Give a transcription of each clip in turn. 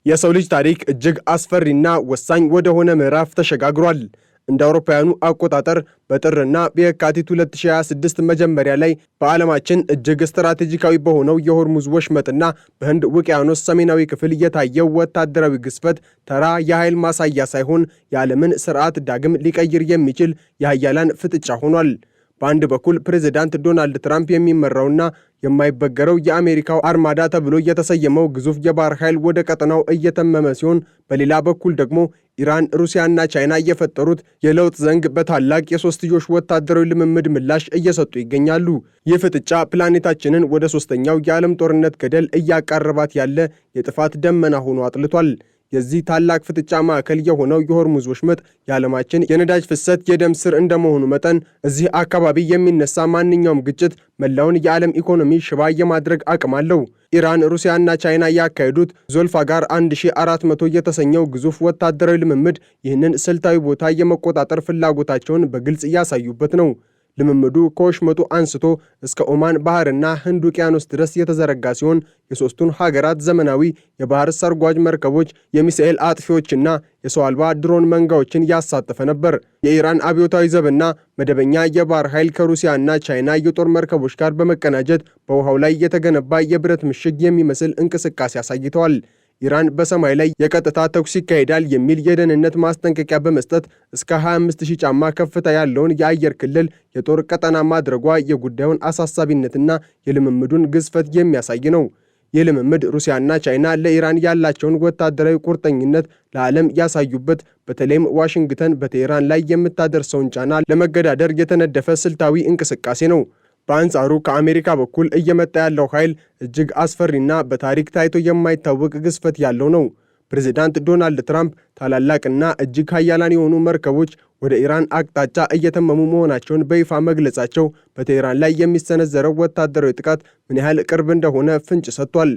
የሰው ልጅ ታሪክ እጅግ አስፈሪና ወሳኝ ወደ ሆነ ምዕራፍ ተሸጋግሯል። እንደ አውሮፓውያኑ አቆጣጠር በጥርና በየካቲት 2026 መጀመሪያ ላይ በዓለማችን እጅግ ስትራቴጂካዊ በሆነው የሆርሙዝ ወሽመጥና በህንድ ውቅያኖስ ሰሜናዊ ክፍል የታየው ወታደራዊ ግዝፈት ተራ የኃይል ማሳያ ሳይሆን የዓለምን ስርዓት ዳግም ሊቀይር የሚችል የኃያላን ፍጥጫ ሆኗል። በአንድ በኩል ፕሬዝዳንት ዶናልድ ትራምፕ የሚመራውና የማይበገረው የአሜሪካው አርማዳ ተብሎ የተሰየመው ግዙፍ የባህር ኃይል ወደ ቀጠናው እየተመመ ሲሆን፣ በሌላ በኩል ደግሞ ኢራን፣ ሩሲያና ቻይና የፈጠሩት የለውጥ ዘንግ በታላቅ የሶስትዮሽ ወታደራዊ ልምምድ ምላሽ እየሰጡ ይገኛሉ። ይህ ፍጥጫ ፕላኔታችንን ወደ ሶስተኛው የዓለም ጦርነት ገደል እያቃረባት ያለ የጥፋት ደመና ሆኖ አጥልቷል። የዚህ ታላቅ ፍጥጫ ማዕከል የሆነው የሆርሙዝ ወሽመጥ የዓለማችን የነዳጅ ፍሰት የደም ስር እንደመሆኑ መጠን እዚህ አካባቢ የሚነሳ ማንኛውም ግጭት መላውን የዓለም ኢኮኖሚ ሽባ የማድረግ አቅም አለው። ኢራን፣ ሩሲያና ቻይና ያካሄዱት ዞልፋጋር 1400 የተሰኘው ግዙፍ ወታደራዊ ልምምድ ይህንን ስልታዊ ቦታ የመቆጣጠር ፍላጎታቸውን በግልጽ ያሳዩበት ነው። ልምምዱ ከወሽመጡ አንስቶ እስከ ኦማን ባህርና ህንድ ውቅያኖስ ድረስ የተዘረጋ ሲሆን የሦስቱን ሀገራት ዘመናዊ የባህር ሰርጓጅ መርከቦች፣ የሚሳኤል አጥፊዎችና የሰው አልባ ድሮን መንጋዎችን ያሳተፈ ነበር። የኢራን አብዮታዊ ዘብና መደበኛ የባህር ኃይል ከሩሲያና ቻይና የጦር መርከቦች ጋር በመቀናጀት በውሃው ላይ የተገነባ የብረት ምሽግ የሚመስል እንቅስቃሴ አሳይተዋል። ኢራን በሰማይ ላይ የቀጥታ ተኩስ ይካሄዳል የሚል የደህንነት ማስጠንቀቂያ በመስጠት እስከ 25000 ጫማ ከፍታ ያለውን የአየር ክልል የጦር ቀጠና ማድረጓ የጉዳዩን አሳሳቢነትና የልምምዱን ግዝፈት የሚያሳይ ነው። ይህ ልምምድ ሩሲያና ቻይና ለኢራን ያላቸውን ወታደራዊ ቁርጠኝነት ለዓለም ያሳዩበት፣ በተለይም ዋሽንግተን በቴህራን ላይ የምታደርሰውን ጫና ለመገዳደር የተነደፈ ስልታዊ እንቅስቃሴ ነው። በአንጻሩ ከአሜሪካ በኩል እየመጣ ያለው ኃይል እጅግ አስፈሪና በታሪክ ታይቶ የማይታወቅ ግዝፈት ያለው ነው። ፕሬዝዳንት ዶናልድ ትራምፕ ታላላቅና እጅግ ኃያላን የሆኑ መርከቦች ወደ ኢራን አቅጣጫ እየተመሙ መሆናቸውን በይፋ መግለጻቸው በቴህራን ላይ የሚሰነዘረው ወታደራዊ ጥቃት ምን ያህል ቅርብ እንደሆነ ፍንጭ ሰጥቷል።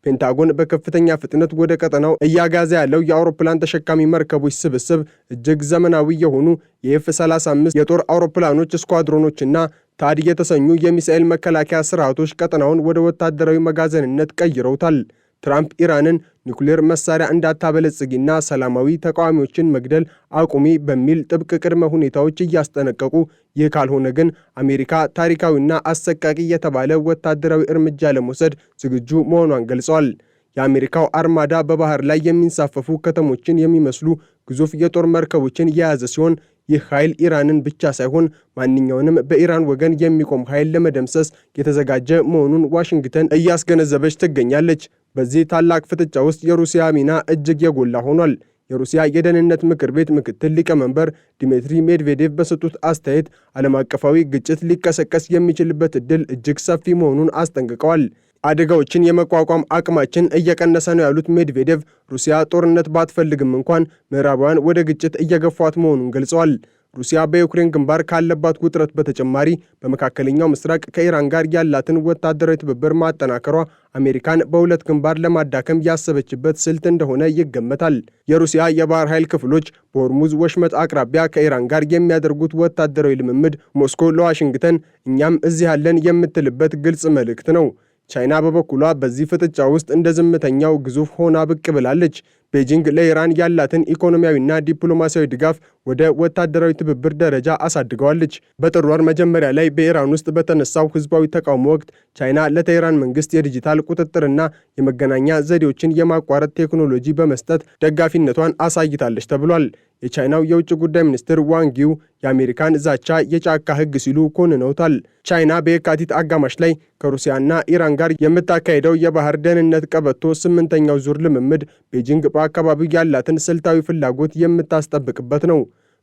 ፔንታጎን በከፍተኛ ፍጥነት ወደ ቀጠናው እያጋዘ ያለው የአውሮፕላን ተሸካሚ መርከቦች ስብስብ እጅግ ዘመናዊ የሆኑ የኤፍ-35 የጦር አውሮፕላኖች ስኳድሮኖችና ታድ የተሰኙ የሚሳኤል መከላከያ ስርዓቶች ቀጠናውን ወደ ወታደራዊ መጋዘንነት ቀይረውታል። ትራምፕ ኢራንን ኒውክሌር መሳሪያ እንዳታበለጽጊና ሰላማዊ ተቃዋሚዎችን መግደል አቁሚ በሚል ጥብቅ ቅድመ ሁኔታዎች እያስጠነቀቁ፣ ይህ ካልሆነ ግን አሜሪካ ታሪካዊና አሰቃቂ የተባለ ወታደራዊ እርምጃ ለመውሰድ ዝግጁ መሆኗን ገልጸዋል። የአሜሪካው አርማዳ በባህር ላይ የሚንሳፈፉ ከተሞችን የሚመስሉ ግዙፍ የጦር መርከቦችን የያዘ ሲሆን ይህ ኃይል ኢራንን ብቻ ሳይሆን ማንኛውንም በኢራን ወገን የሚቆም ኃይል ለመደምሰስ የተዘጋጀ መሆኑን ዋሽንግተን እያስገነዘበች ትገኛለች። በዚህ ታላቅ ፍጥጫ ውስጥ የሩሲያ ሚና እጅግ የጎላ ሆኗል። የሩሲያ የደህንነት ምክር ቤት ምክትል ሊቀመንበር ዲሚትሪ ሜድቬዴቭ በሰጡት አስተያየት ዓለም አቀፋዊ ግጭት ሊቀሰቀስ የሚችልበት ዕድል እጅግ ሰፊ መሆኑን አስጠንቅቀዋል። አደጋዎችን የመቋቋም አቅማችን እየቀነሰ ነው ያሉት ሜድቬዴቭ ሩሲያ ጦርነት ባትፈልግም እንኳን ምዕራባውያን ወደ ግጭት እየገፏት መሆኑን ገልጸዋል። ሩሲያ በዩክሬን ግንባር ካለባት ውጥረት በተጨማሪ በመካከለኛው ምስራቅ ከኢራን ጋር ያላትን ወታደራዊ ትብብር ማጠናከሯ አሜሪካን በሁለት ግንባር ለማዳከም ያሰበችበት ስልት እንደሆነ ይገመታል። የሩሲያ የባህር ኃይል ክፍሎች በሆርሙዝ ወሽመጥ አቅራቢያ ከኢራን ጋር የሚያደርጉት ወታደራዊ ልምምድ ሞስኮ ለዋሽንግተን እኛም እዚህ ያለን የምትልበት ግልጽ መልእክት ነው። ቻይና በበኩሏ በዚህ ፍጥጫ ውስጥ እንደ ዝምተኛው ግዙፍ ሆና ብቅ ብላለች። ቤጂንግ ለኢራን ያላትን ኢኮኖሚያዊና ዲፕሎማሲያዊ ድጋፍ ወደ ወታደራዊ ትብብር ደረጃ አሳድገዋለች። በጥር ወር መጀመሪያ ላይ በኢራን ውስጥ በተነሳው ህዝባዊ ተቃውሞ ወቅት ቻይና ለቴህራን መንግስት የዲጂታል ቁጥጥርና የመገናኛ ዘዴዎችን የማቋረጥ ቴክኖሎጂ በመስጠት ደጋፊነቷን አሳይታለች ተብሏል። የቻይናው የውጭ ጉዳይ ሚኒስትር ዋንጊው የአሜሪካን ዛቻ የጫካ ህግ ሲሉ ኮንነውታል። ቻይና በየካቲት አጋማሽ ላይ ከሩሲያና ኢራን ጋር የምታካሄደው የባህር ደህንነት ቀበቶ 8ኛው ዙር ልምምድ ቤጂንግ በአካባቢው ያላትን ስልታዊ ፍላጎት የምታስጠብቅበት ነው።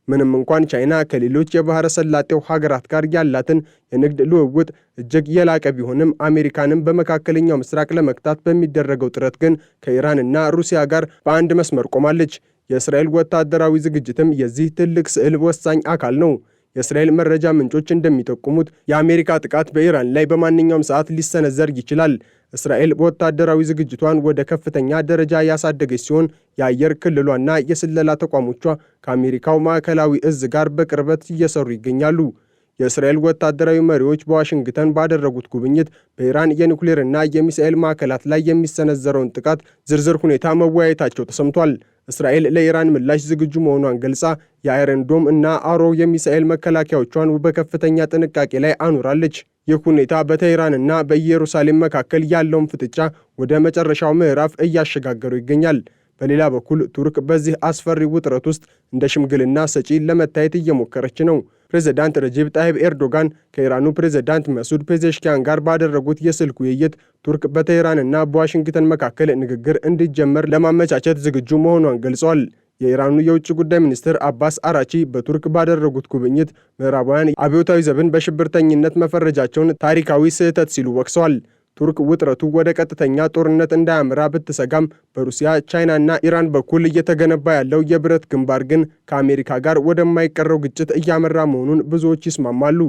ምንም እንኳን ቻይና ከሌሎች የባህረ ሰላጤው ሀገራት ጋር ያላትን የንግድ ልውውጥ እጅግ የላቀ ቢሆንም አሜሪካንም በመካከለኛው ምስራቅ ለመክታት በሚደረገው ጥረት ግን ከኢራንና ሩሲያ ጋር በአንድ መስመር ቆማለች። የእስራኤል ወታደራዊ ዝግጅትም የዚህ ትልቅ ስዕል ወሳኝ አካል ነው። የእስራኤል መረጃ ምንጮች እንደሚጠቁሙት የአሜሪካ ጥቃት በኢራን ላይ በማንኛውም ሰዓት ሊሰነዘር ይችላል። እስራኤል ወታደራዊ ዝግጅቷን ወደ ከፍተኛ ደረጃ ያሳደገች ሲሆን የአየር ክልሏና የስለላ ተቋሞቿ ከአሜሪካው ማዕከላዊ እዝ ጋር በቅርበት እየሰሩ ይገኛሉ። የእስራኤል ወታደራዊ መሪዎች በዋሽንግተን ባደረጉት ጉብኝት በኢራን የኒውክሌርና የሚሳኤል ማዕከላት ላይ የሚሰነዘረውን ጥቃት ዝርዝር ሁኔታ መወያየታቸው ተሰምቷል። እስራኤል ለኢራን ምላሽ ዝግጁ መሆኗን ገልጻ የአይረን ዶም እና አሮ የሚሳኤል መከላከያዎቿን በከፍተኛ ጥንቃቄ ላይ አኑራለች። ይህ ሁኔታ በቴህራንና በኢየሩሳሌም መካከል ያለውን ፍጥጫ ወደ መጨረሻው ምዕራፍ እያሸጋገሩ ይገኛል። በሌላ በኩል ቱርክ በዚህ አስፈሪ ውጥረት ውስጥ እንደ ሽምግልና ሰጪ ለመታየት እየሞከረች ነው። ፕሬዝዳንት ረጀብ ጣይብ ኤርዶጋን ከኢራኑ ፕሬዝዳንት መሱድ ፔዜሽኪያን ጋር ባደረጉት የስልክ ውይይት ቱርክ በቴህራንና በዋሽንግተን መካከል ንግግር እንዲጀመር ለማመቻቸት ዝግጁ መሆኗን ገልጸዋል። የኢራኑ የውጭ ጉዳይ ሚኒስትር አባስ አራቺ በቱርክ ባደረጉት ጉብኝት ምዕራባውያን አብዮታዊ ዘብን በሽብርተኝነት መፈረጃቸውን ታሪካዊ ስህተት ሲሉ ወቅሰዋል። ቱርክ ውጥረቱ ወደ ቀጥተኛ ጦርነት እንዳያመራ ብትሰጋም በሩሲያ ቻይናና ኢራን በኩል እየተገነባ ያለው የብረት ግንባር ግን ከአሜሪካ ጋር ወደማይቀረው ግጭት እያመራ መሆኑን ብዙዎች ይስማማሉ።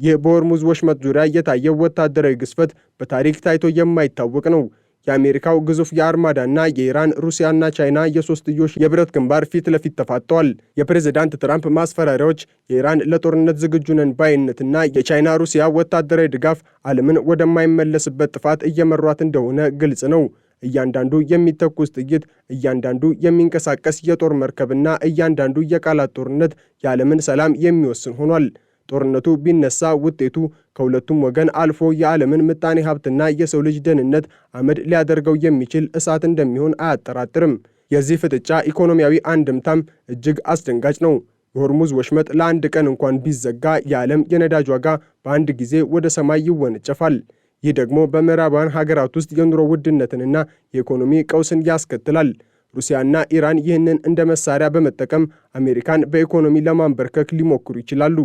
ይህ በሆርሙዝ ወሽመጥ ዙሪያ የታየው ወታደራዊ ግዝፈት በታሪክ ታይቶ የማይታወቅ ነው። የአሜሪካው ግዙፍ የአርማዳና የኢራን ሩሲያና ቻይና የሶስትዮሽ የብረት ግንባር ፊት ለፊት ተፋጠዋል። የፕሬዝዳንት ትራምፕ ማስፈራሪያዎች፣ የኢራን ለጦርነት ዝግጁ ነን ባይነትና የቻይና ሩሲያ ወታደራዊ ድጋፍ ዓለምን ወደማይመለስበት ጥፋት እየመሯት እንደሆነ ግልጽ ነው። እያንዳንዱ የሚተኩስ ጥይት፣ እያንዳንዱ የሚንቀሳቀስ የጦር መርከብና እያንዳንዱ የቃላት ጦርነት የዓለምን ሰላም የሚወስን ሆኗል። ጦርነቱ ቢነሳ ውጤቱ ከሁለቱም ወገን አልፎ የዓለምን ምጣኔ ሀብትና የሰው ልጅ ደህንነት አመድ ሊያደርገው የሚችል እሳት እንደሚሆን አያጠራጥርም። የዚህ ፍጥጫ ኢኮኖሚያዊ አንድምታም እጅግ አስደንጋጭ ነው። የሆርሙዝ ወሽመጥ ለአንድ ቀን እንኳን ቢዘጋ የዓለም የነዳጅ ዋጋ በአንድ ጊዜ ወደ ሰማይ ይወነጨፋል። ይህ ደግሞ በምዕራባውያን ሀገራት ውስጥ የኑሮ ውድነትንና የኢኮኖሚ ቀውስን ያስከትላል። ሩሲያና ኢራን ይህንን እንደ መሳሪያ በመጠቀም አሜሪካን በኢኮኖሚ ለማንበርከክ ሊሞክሩ ይችላሉ።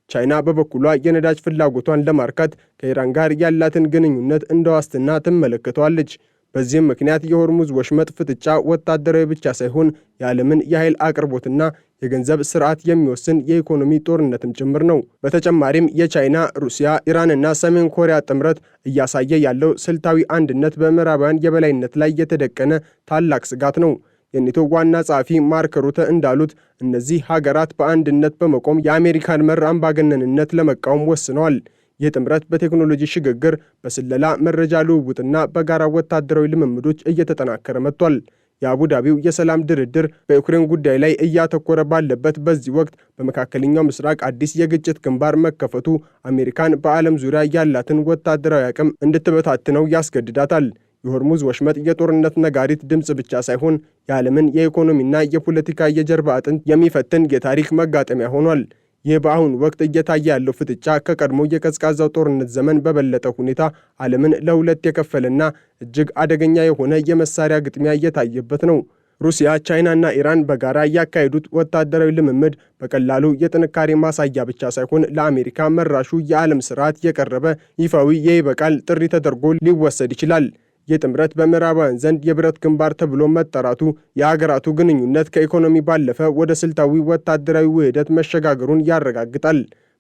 ቻይና በበኩሏ የነዳጅ ፍላጎቷን ለማርካት ከኢራን ጋር ያላትን ግንኙነት እንደ ዋስትና ትመለከተዋለች። በዚህም ምክንያት የሆርሙዝ ወሽመጥ ፍጥጫ ወታደራዊ ብቻ ሳይሆን የዓለምን የኃይል አቅርቦትና የገንዘብ ስርዓት የሚወስን የኢኮኖሚ ጦርነትም ጭምር ነው። በተጨማሪም የቻይና፣ ሩሲያ፣ ኢራንና ሰሜን ኮሪያ ጥምረት እያሳየ ያለው ስልታዊ አንድነት በምዕራባውያን የበላይነት ላይ የተደቀነ ታላቅ ስጋት ነው። የኔቶ ዋና ጸሐፊ ማርክ ሩተ እንዳሉት እነዚህ ሀገራት በአንድነት በመቆም የአሜሪካን መር አምባገነንነት ለመቃወም ወስነዋል። ይህ ጥምረት በቴክኖሎጂ ሽግግር፣ በስለላ መረጃ ልውውጥና በጋራ ወታደራዊ ልምምዶች እየተጠናከረ መጥቷል። የአቡዳቢው የሰላም ድርድር በዩክሬን ጉዳይ ላይ እያተኮረ ባለበት በዚህ ወቅት በመካከለኛው ምስራቅ አዲስ የግጭት ግንባር መከፈቱ አሜሪካን በዓለም ዙሪያ ያላትን ወታደራዊ አቅም እንድትበታትነው ያስገድዳታል። የሆርሙዝ ወሽመጥ የጦርነት ነጋሪት ድምፅ ብቻ ሳይሆን የዓለምን የኢኮኖሚና የፖለቲካ የጀርባ አጥንት የሚፈትን የታሪክ መጋጠሚያ ሆኗል። ይህ በአሁኑ ወቅት እየታየ ያለው ፍጥጫ ከቀድሞ የቀዝቃዛው ጦርነት ዘመን በበለጠ ሁኔታ ዓለምን ለሁለት የከፈለና እጅግ አደገኛ የሆነ የመሳሪያ ግጥሚያ እየታየበት ነው። ሩሲያ፣ ቻይናና ኢራን በጋራ ያካሄዱት ወታደራዊ ልምምድ በቀላሉ የጥንካሬ ማሳያ ብቻ ሳይሆን ለአሜሪካ መራሹ የዓለም ስርዓት የቀረበ ይፋዊ የይበቃል ጥሪ ተደርጎ ሊወሰድ ይችላል። ይህ ጥምረት በምዕራባውያን ዘንድ የብረት ግንባር ተብሎ መጠራቱ የሀገራቱ ግንኙነት ከኢኮኖሚ ባለፈ ወደ ስልታዊ ወታደራዊ ውህደት መሸጋገሩን ያረጋግጣል።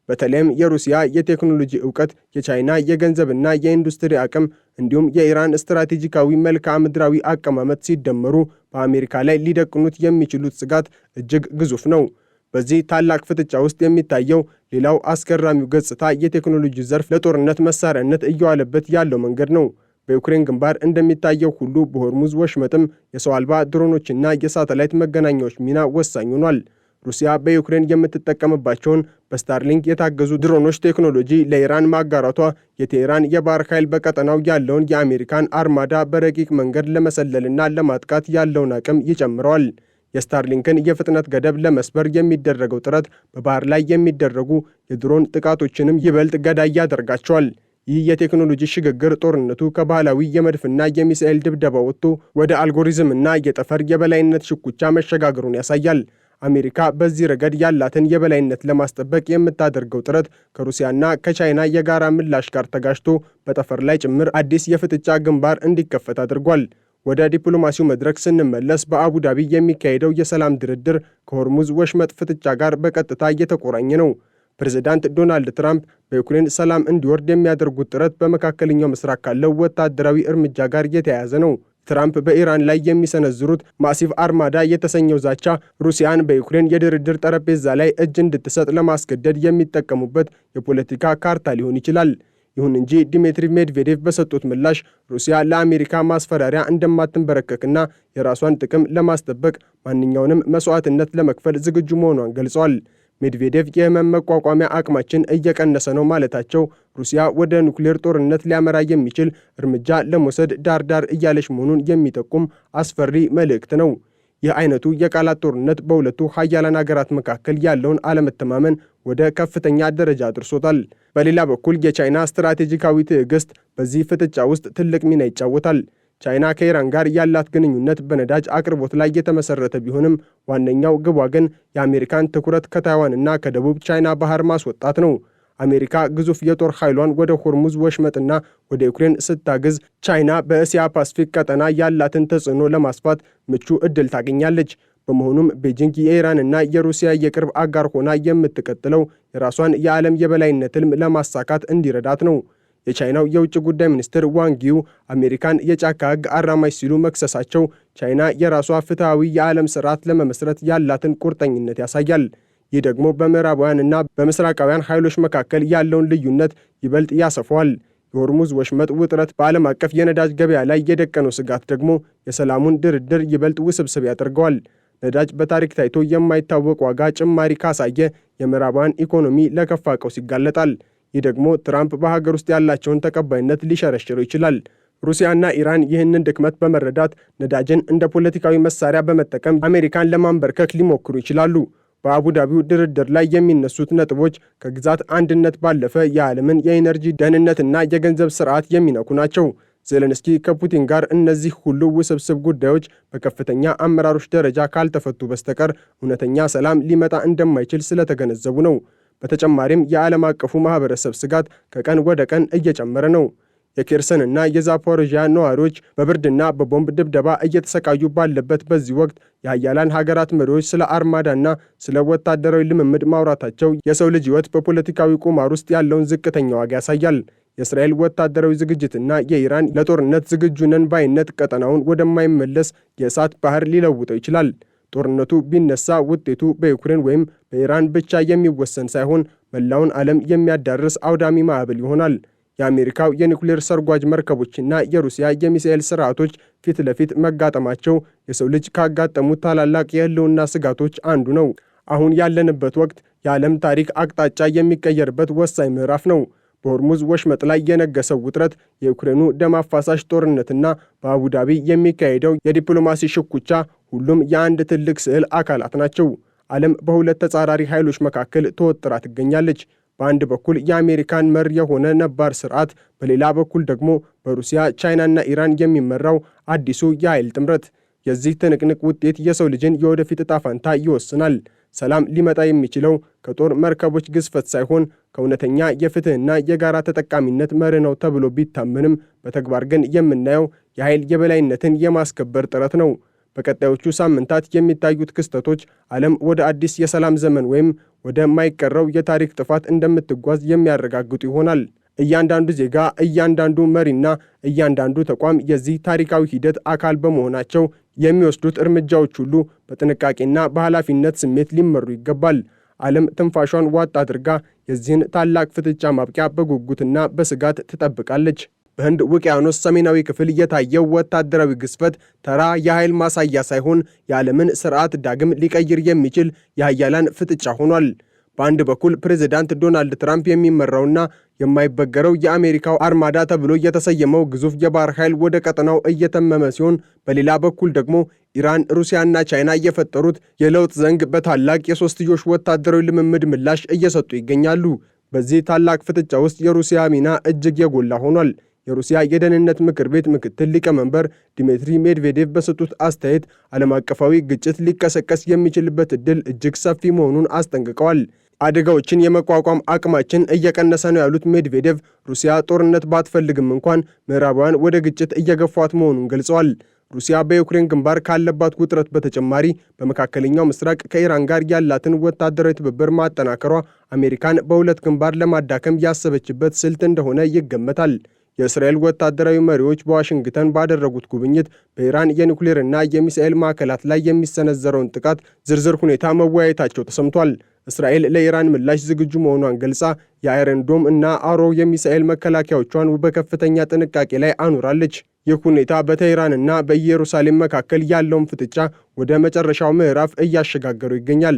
በተለይም የሩሲያ የቴክኖሎጂ ዕውቀት፣ የቻይና የገንዘብና የኢንዱስትሪ አቅም እንዲሁም የኢራን ስትራቴጂካዊ መልክዓ ምድራዊ አቀማመጥ ሲደመሩ በአሜሪካ ላይ ሊደቅኑት የሚችሉት ስጋት እጅግ ግዙፍ ነው። በዚህ ታላቅ ፍጥጫ ውስጥ የሚታየው ሌላው አስገራሚው ገጽታ የቴክኖሎጂ ዘርፍ ለጦርነት መሳሪያነት እየዋለበት ያለው መንገድ ነው። በዩክሬን ግንባር እንደሚታየው ሁሉ በሆርሙዝ ወሽመጥም የሰው አልባ ድሮኖችና የሳተላይት መገናኛዎች ሚና ወሳኝ ሆኗል። ሩሲያ በዩክሬን የምትጠቀምባቸውን በስታርሊንክ የታገዙ ድሮኖች ቴክኖሎጂ ለኢራን ማጋራቷ የቴህራን የባህር ኃይል በቀጠናው ያለውን የአሜሪካን አርማዳ በረቂቅ መንገድ ለመሰለልና ለማጥቃት ያለውን አቅም ይጨምረዋል። የስታርሊንክን የፍጥነት ገደብ ለመስበር የሚደረገው ጥረት በባህር ላይ የሚደረጉ የድሮን ጥቃቶችንም ይበልጥ ገዳይ ያደርጋቸዋል። ይህ የቴክኖሎጂ ሽግግር ጦርነቱ ከባህላዊ የመድፍና የሚሳኤል ድብደባ ወጥቶ ወደ አልጎሪዝምና የጠፈር የበላይነት ሽኩቻ መሸጋገሩን ያሳያል። አሜሪካ በዚህ ረገድ ያላትን የበላይነት ለማስጠበቅ የምታደርገው ጥረት ከሩሲያና ከቻይና የጋራ ምላሽ ጋር ተጋጭቶ በጠፈር ላይ ጭምር አዲስ የፍጥጫ ግንባር እንዲከፈት አድርጓል። ወደ ዲፕሎማሲው መድረክ ስንመለስ በአቡዳቢ የሚካሄደው የሰላም ድርድር ከሆርሙዝ ወሽመጥ ፍጥጫ ጋር በቀጥታ እየተቆራኘ ነው። ፕሬዝዳንት ዶናልድ ትራምፕ በዩክሬን ሰላም እንዲወርድ የሚያደርጉት ጥረት በመካከለኛው ምስራቅ ካለው ወታደራዊ እርምጃ ጋር የተያያዘ ነው። ትራምፕ በኢራን ላይ የሚሰነዝሩት ማሲቭ አርማዳ የተሰኘው ዛቻ ሩሲያን በዩክሬን የድርድር ጠረጴዛ ላይ እጅ እንድትሰጥ ለማስገደድ የሚጠቀሙበት የፖለቲካ ካርታ ሊሆን ይችላል። ይሁን እንጂ ዲሚትሪ ሜድቬዴቭ በሰጡት ምላሽ ሩሲያ ለአሜሪካ ማስፈራሪያ እንደማትንበረከክና የራሷን ጥቅም ለማስጠበቅ ማንኛውንም መስዋዕትነት ለመክፈል ዝግጁ መሆኗን ገልጸዋል። ሜድቬዴቭ የህመም መቋቋሚያ አቅማችን እየቀነሰ ነው ማለታቸው ሩሲያ ወደ ኒውክሌር ጦርነት ሊያመራ የሚችል እርምጃ ለመውሰድ ዳርዳር እያለች መሆኑን የሚጠቁም አስፈሪ መልእክት ነው። ይህ አይነቱ የቃላት ጦርነት በሁለቱ ሀያላን ሀገራት መካከል ያለውን አለመተማመን ወደ ከፍተኛ ደረጃ አድርሶታል። በሌላ በኩል የቻይና ስትራቴጂካዊ ትዕግስት በዚህ ፍጥጫ ውስጥ ትልቅ ሚና ይጫወታል። ቻይና ከኢራን ጋር ያላት ግንኙነት በነዳጅ አቅርቦት ላይ የተመሰረተ ቢሆንም ዋነኛው ግቧ ግን የአሜሪካን ትኩረት ከታይዋንና ከደቡብ ቻይና ባህር ማስወጣት ነው። አሜሪካ ግዙፍ የጦር ኃይሏን ወደ ሆርሙዝ ወሽመጥና ወደ ዩክሬን ስታግዝ፣ ቻይና በእስያ ፓስፊክ ቀጠና ያላትን ተጽዕኖ ለማስፋት ምቹ ዕድል ታገኛለች። በመሆኑም ቤጂንግ የኢራንና የሩሲያ የቅርብ አጋር ሆና የምትቀጥለው የራሷን የዓለም የበላይነት ህልም ለማሳካት እንዲረዳት ነው። የቻይናው የውጭ ጉዳይ ሚኒስትር ዋንጊው አሜሪካን የጫካ ሕግ አራማጅ ሲሉ መክሰሳቸው ቻይና የራሷ ፍትሐዊ የዓለም ስርዓት ለመመስረት ያላትን ቁርጠኝነት ያሳያል። ይህ ደግሞ በምዕራባውያንና በምስራቃውያን ኃይሎች መካከል ያለውን ልዩነት ይበልጥ ያሰፋዋል። የሆርሙዝ ወሽመጥ ውጥረት በዓለም አቀፍ የነዳጅ ገበያ ላይ የደቀነው ስጋት ደግሞ የሰላሙን ድርድር ይበልጥ ውስብስብ ያደርገዋል። ነዳጅ በታሪክ ታይቶ የማይታወቅ ዋጋ ጭማሪ ካሳየ የምዕራባውያን ኢኮኖሚ ለከፋ ቀውስ ይጋለጣል። ይህ ደግሞ ትራምፕ በሀገር ውስጥ ያላቸውን ተቀባይነት ሊሸረሽረው ይችላል። ሩሲያና ኢራን ይህንን ድክመት በመረዳት ነዳጅን እንደ ፖለቲካዊ መሳሪያ በመጠቀም አሜሪካን ለማንበርከክ ሊሞክሩ ይችላሉ። በአቡዳቢው ድርድር ላይ የሚነሱት ነጥቦች ከግዛት አንድነት ባለፈ የዓለምን የኢነርጂ ደህንነትና የገንዘብ ስርዓት የሚነኩ ናቸው። ዜሌንስኪ ከፑቲን ጋር እነዚህ ሁሉ ውስብስብ ጉዳዮች በከፍተኛ አመራሮች ደረጃ ካልተፈቱ በስተቀር እውነተኛ ሰላም ሊመጣ እንደማይችል ስለተገነዘቡ ነው። በተጨማሪም የዓለም አቀፉ ማህበረሰብ ስጋት ከቀን ወደ ቀን እየጨመረ ነው። የኬርሰንና የዛፖሮዥያ ነዋሪዎች በብርድና በቦምብ ድብደባ እየተሰቃዩ ባለበት በዚህ ወቅት የሀያላን ሀገራት መሪዎች ስለ አርማዳና ስለ ወታደራዊ ልምምድ ማውራታቸው የሰው ልጅ ሕይወት በፖለቲካዊ ቁማር ውስጥ ያለውን ዝቅተኛ ዋጋ ያሳያል። የእስራኤል ወታደራዊ ዝግጅትና የኢራን ለጦርነት ዝግጁ ነን ባይነት ቀጠናውን ወደማይመለስ የእሳት ባህር ሊለውጠው ይችላል። ጦርነቱ ቢነሳ ውጤቱ በዩክሬን ወይም በኢራን ብቻ የሚወሰን ሳይሆን መላውን ዓለም የሚያዳርስ አውዳሚ ማዕበል ይሆናል። የአሜሪካው የኒውክሌር ሰርጓጅ መርከቦችና የሩሲያ የሚሳኤል ስርዓቶች ፊት ለፊት መጋጠማቸው የሰው ልጅ ካጋጠሙት ታላላቅ የህልውና ስጋቶች አንዱ ነው። አሁን ያለንበት ወቅት የዓለም ታሪክ አቅጣጫ የሚቀየርበት ወሳኝ ምዕራፍ ነው። በሆርሙዝ ወሽመጥ ላይ የነገሰው ውጥረት፣ የዩክሬኑ ደም አፋሳሽ ጦርነትና በአቡዳቢ የሚካሄደው የዲፕሎማሲ ሽኩቻ ሁሉም የአንድ ትልቅ ስዕል አካላት ናቸው። ዓለም በሁለት ተጻራሪ ኃይሎች መካከል ተወጥራ ትገኛለች። በአንድ በኩል የአሜሪካን መር የሆነ ነባር ስርዓት፣ በሌላ በኩል ደግሞ በሩሲያ ቻይናና ኢራን የሚመራው አዲሱ የኃይል ጥምረት። የዚህ ትንቅንቅ ውጤት የሰው ልጅን የወደፊት ዕጣ ፈንታ ይወስናል። ሰላም ሊመጣ የሚችለው ከጦር መርከቦች ግዝፈት ሳይሆን ከእውነተኛ የፍትህና የጋራ ተጠቃሚነት መርህ ነው ተብሎ ቢታመንም በተግባር ግን የምናየው የኃይል የበላይነትን የማስከበር ጥረት ነው። በቀጣዮቹ ሳምንታት የሚታዩት ክስተቶች ዓለም ወደ አዲስ የሰላም ዘመን ወይም ወደማይቀረው የታሪክ ጥፋት እንደምትጓዝ የሚያረጋግጡ ይሆናል። እያንዳንዱ ዜጋ፣ እያንዳንዱ መሪና እያንዳንዱ ተቋም የዚህ ታሪካዊ ሂደት አካል በመሆናቸው የሚወስዱት እርምጃዎች ሁሉ በጥንቃቄና በኃላፊነት ስሜት ሊመሩ ይገባል። ዓለም ትንፋሿን ዋጥ አድርጋ የዚህን ታላቅ ፍጥጫ ማብቂያ በጉጉትና በስጋት ትጠብቃለች። በህንድ ውቅያኖስ ሰሜናዊ ክፍል የታየው ወታደራዊ ግዝፈት ተራ የኃይል ማሳያ ሳይሆን የዓለምን ስርዓት ዳግም ሊቀይር የሚችል የሀያላን ፍጥጫ ሆኗል። በአንድ በኩል ፕሬዝዳንት ዶናልድ ትራምፕ የሚመራውና የማይበገረው የአሜሪካው አርማዳ ተብሎ የተሰየመው ግዙፍ የባህር ኃይል ወደ ቀጠናው እየተመመ ሲሆን፣ በሌላ በኩል ደግሞ ኢራን፣ ሩሲያና ቻይና የፈጠሩት የለውጥ ዘንግ በታላቅ የሶስትዮሽ ወታደራዊ ልምምድ ምላሽ እየሰጡ ይገኛሉ። በዚህ ታላቅ ፍጥጫ ውስጥ የሩሲያ ሚና እጅግ የጎላ ሆኗል። የሩሲያ የደህንነት ምክር ቤት ምክትል ሊቀመንበር ዲሚትሪ ሜድቬዴቭ በሰጡት አስተያየት ዓለም አቀፋዊ ግጭት ሊቀሰቀስ የሚችልበት ዕድል እጅግ ሰፊ መሆኑን አስጠንቅቀዋል። አደጋዎችን የመቋቋም አቅማችን እየቀነሰ ነው ያሉት ሜድቬዴቭ ሩሲያ ጦርነት ባትፈልግም እንኳን ምዕራባውያን ወደ ግጭት እየገፏት መሆኑን ገልጸዋል። ሩሲያ በዩክሬን ግንባር ካለባት ውጥረት በተጨማሪ በመካከለኛው ምስራቅ ከኢራን ጋር ያላትን ወታደራዊ ትብብር ማጠናከሯ አሜሪካን በሁለት ግንባር ለማዳከም ያሰበችበት ስልት እንደሆነ ይገመታል። የእስራኤል ወታደራዊ መሪዎች በዋሽንግተን ባደረጉት ጉብኝት በኢራን የኒውክሌርና የሚሳኤል ማዕከላት ላይ የሚሰነዘረውን ጥቃት ዝርዝር ሁኔታ መወያየታቸው ተሰምቷል። እስራኤል ለኢራን ምላሽ ዝግጁ መሆኗን ገልጻ የአይረን ዶም እና አሮ የሚሳኤል መከላከያዎቿን በከፍተኛ ጥንቃቄ ላይ አኑራለች። ይህ ሁኔታ በቴህራንና በኢየሩሳሌም መካከል ያለውን ፍጥጫ ወደ መጨረሻው ምዕራፍ እያሸጋገሩ ይገኛል።